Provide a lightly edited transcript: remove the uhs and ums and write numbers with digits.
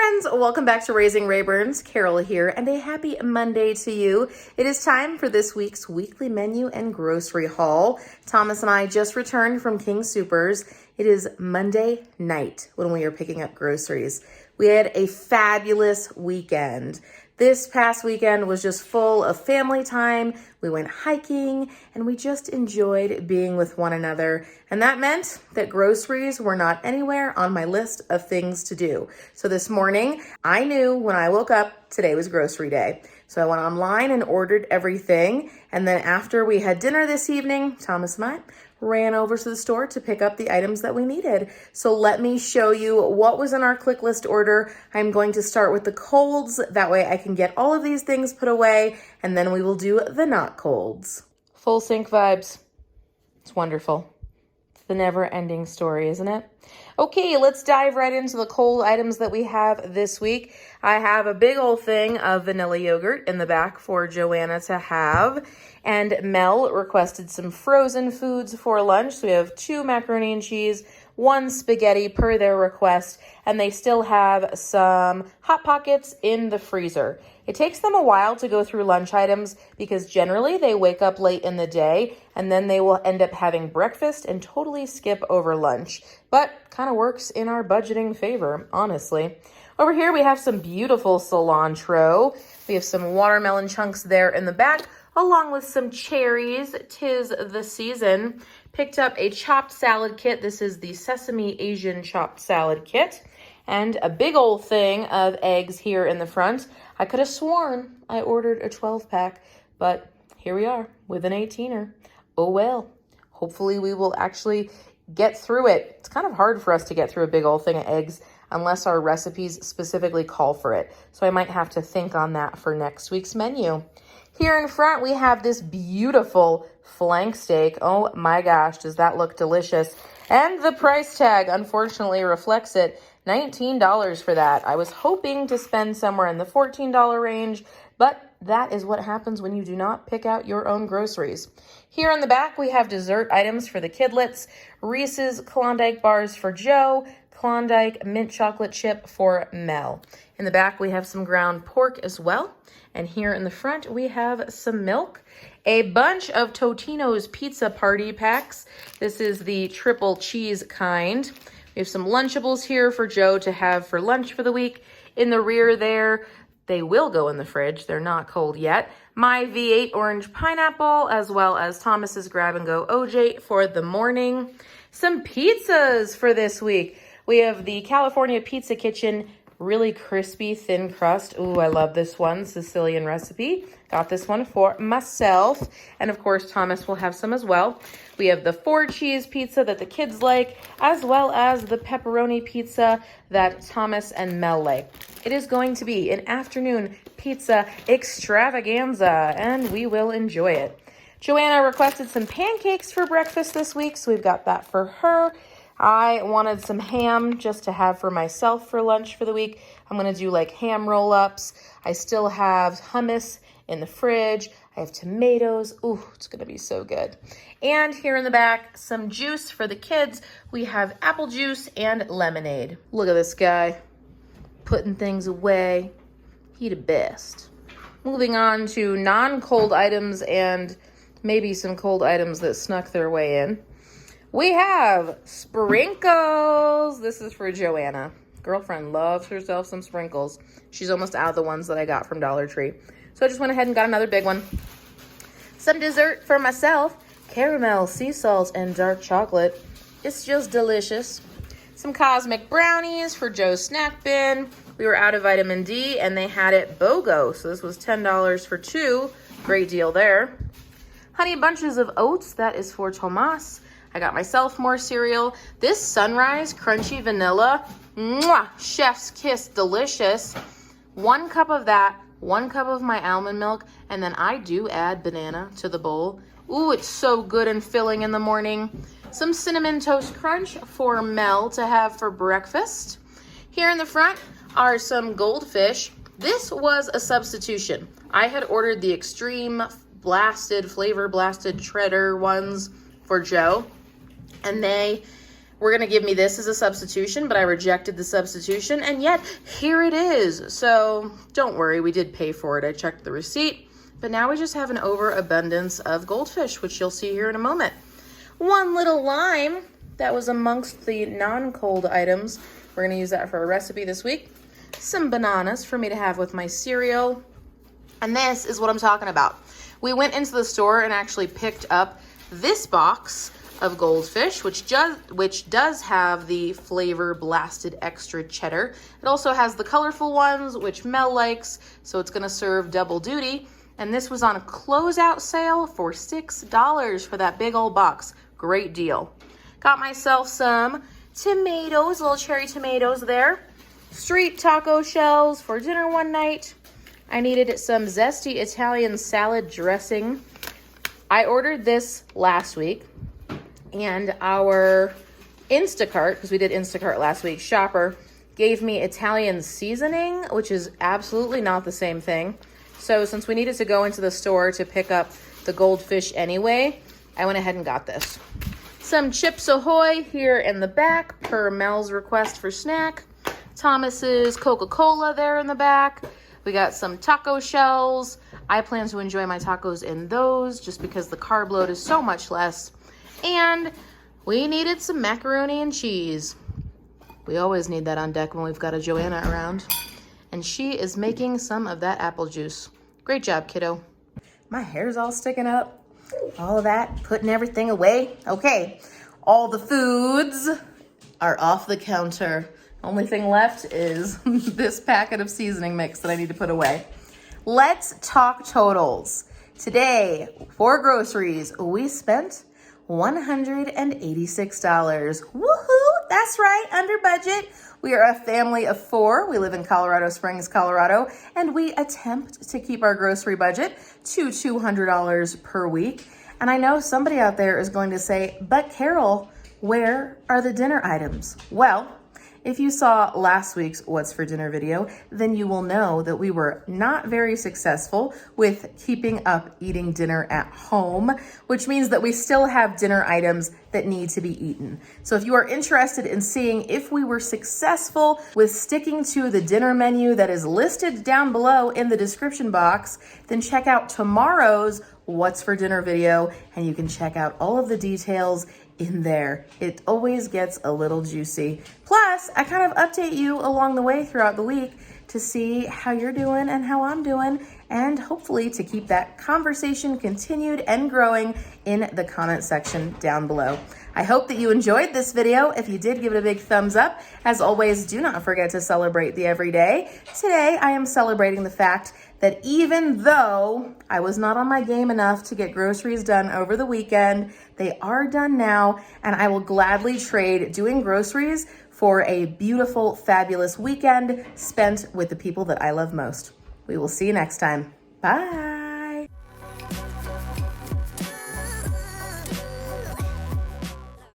friends, welcome back to Raising Rayburns. Carol here, and a happy Monday to you. It is time for this week's weekly menu and grocery haul. Thomas and I just returned from King Soopers. It is Monday night when we are picking up groceries. We had a fabulous weekend. This past weekend was just full of family time. We went hiking and we just enjoyed being with one another. And that meant that groceries were not anywhere on my list of things to do. So this morning, I knew when I woke up, today was grocery day. So I went online and ordered everything. And then after we had dinner this evening, Thomas and I ran over to the store to pick up the items that we needed. So let me show you what was in our click list order. I'm going to start with the colds. That way I can get all of these things put away, and then we will do the not colds. Full sync vibes. It's wonderful. It's the never-ending story, isn't it? Okay, let's dive right into the cold items that we have this week. I have a big old thing of vanilla yogurt in the back for Joanna to have. And Mel requested some frozen foods for lunch. So we have 2 macaroni and cheese, 1 spaghetti per their request, and they still have some Hot Pockets in the freezer. It takes them a while to go through lunch items because generally they wake up late in the day and then they will end up having breakfast and totally skip over lunch. But kind of works in our budgeting favor, honestly. Over here we have some beautiful cilantro. We have some watermelon chunks there in the back, along with some cherries. 'Tis the season. Picked up a chopped salad kit. This is the Sesame Asian chopped salad kit. And a big old thing of eggs here in the front. I could have sworn I ordered a 12-pack, but here we are with an 18er. Oh well. Hopefully we will actually get through it. It's kind of hard for us to get through a big old thing of eggs unless our recipes specifically call for it. So I might have to think on that for next week's menu. Here in front, we have this beautiful flank steak. Oh my gosh, does that look delicious? And the price tag, unfortunately, reflects it. $19 for that. I was hoping to spend somewhere in the $14 range, but that is what happens when you do not pick out your own groceries. Here on the back, we have dessert items for the kidlets. Reese's Klondike bars for Joe. Klondike mint chocolate chip for Mel. In the back, we have some ground pork as well. And here in the front, we have some milk, a bunch of Totino's pizza party packs. This is the triple cheese kind. We have some Lunchables here for Joe to have for lunch for the week. In the rear there, they will go in the fridge. They're not cold yet. My V8 orange pineapple, as well as Thomas's grab-and-go OJ for the morning. Some pizzas for this week. We have the California Pizza Kitchen really crispy, thin crust. Ooh, I love this one. Sicilian recipe. Got this one for myself. And of course, Thomas will have some as well. We have the 4-cheese pizza that the kids like, as well as the pepperoni pizza that Thomas and Mel like. It is going to be an afternoon pizza extravaganza, and we will enjoy it. Joanna requested some pancakes for breakfast this week, so we've got that for her. I wanted some ham just to have for myself for lunch for the week. I'm going to do like ham roll-ups. I still have hummus in the fridge. I have tomatoes. Ooh, it's going to be so good. And here in the back, some juice for the kids. We have apple juice and lemonade. Look at this guy putting things away. He the best. Moving on to non-cold items and maybe some cold items that snuck their way in. We have sprinkles. This is for Joanna. Girlfriend loves herself some sprinkles. She's almost out of the ones that I got from Dollar Tree. So I just went ahead and got another big one. Some dessert for myself. Caramel, sea salt, and dark chocolate. It's just delicious. Some cosmic brownies for Joe's snack bin. We were out of vitamin D and they had it BOGO. So this was $10 for 2. Great deal there. Honey bunches of oats. That is for Tomas. I got myself more cereal. This Sunrise Crunchy Vanilla, mwah, chef's kiss, delicious. 1 cup of that, 1 cup of my almond milk, and then I do add banana to the bowl. Ooh, it's so good and filling in the morning. Some Cinnamon Toast Crunch for Mel to have for breakfast. Here in the front are some goldfish. This was a substitution. I had ordered the extreme flavor blasted cheddar ones for Joe. And they were going to give me this as a substitution, but I rejected the substitution, and yet here it is. So don't worry, we did pay for it. I checked the receipt, but now we just have an overabundance of goldfish, which you'll see here in a moment. One little lime that was amongst the non-cold items. We're going to use that for a recipe this week. Some bananas for me to have with my cereal. And this is what I'm talking about. We went into the store and actually picked up this box of goldfish, which does have the flavor blasted extra cheddar. It also has the colorful ones, which Mel likes, so it's gonna serve double duty. And this was on a closeout sale for $6 for that big old box. Great deal. Got myself some tomatoes, little cherry tomatoes there. Street taco shells for dinner one night. I needed some zesty Italian salad dressing. I ordered this last week, and our Instacart, because we did Instacart last week, shopper gave me Italian seasoning, which is absolutely not the same thing. So since we needed to go into the store to pick up the goldfish anyway, I went ahead and got this. Some Chips Ahoy here in the back per Mel's request for snack. Thomas's Coca-Cola there in the back. We got some taco shells. I plan to enjoy my tacos in those just because the carb load is so much less. And we needed some macaroni and cheese. We always need that on deck when we've got a Joanna around. And she is making some of that apple juice. Great job, kiddo. My hair's all sticking up. All of that, putting everything away. Okay, all the foods are off the counter. Only thing left is this packet of seasoning mix that I need to put away. Let's talk totals. Today, for groceries, we spent $186. Woohoo! That's right, under budget. We are a family of 4. We live in Colorado Springs, Colorado, and we attempt to keep our grocery budget to $200 per week. And I know somebody out there is going to say, but Carol, where are the dinner items? Well, if you saw last week's What's for Dinner video, then you will know that we were not very successful with keeping up eating dinner at home, which means that we still have dinner items that need to be eaten. So if you are interested in seeing if we were successful with sticking to the dinner menu that is listed down below in the description box, then check out tomorrow's What's for Dinner video, and you can check out all of the details in there. It always gets a little juicy. Plus, I kind of update you along the way throughout the week to see how you're doing and how I'm doing, and hopefully to keep that conversation continued and growing in the comment section down below. I hope that you enjoyed this video. If you did, give it a big thumbs up. As always, do not forget to celebrate the everyday. Today, I am celebrating the fact that even though I was not on my game enough to get groceries done over the weekend, they are done now, and I will gladly trade doing groceries for a beautiful, fabulous weekend spent with the people that I love most. We will see you next time. Bye.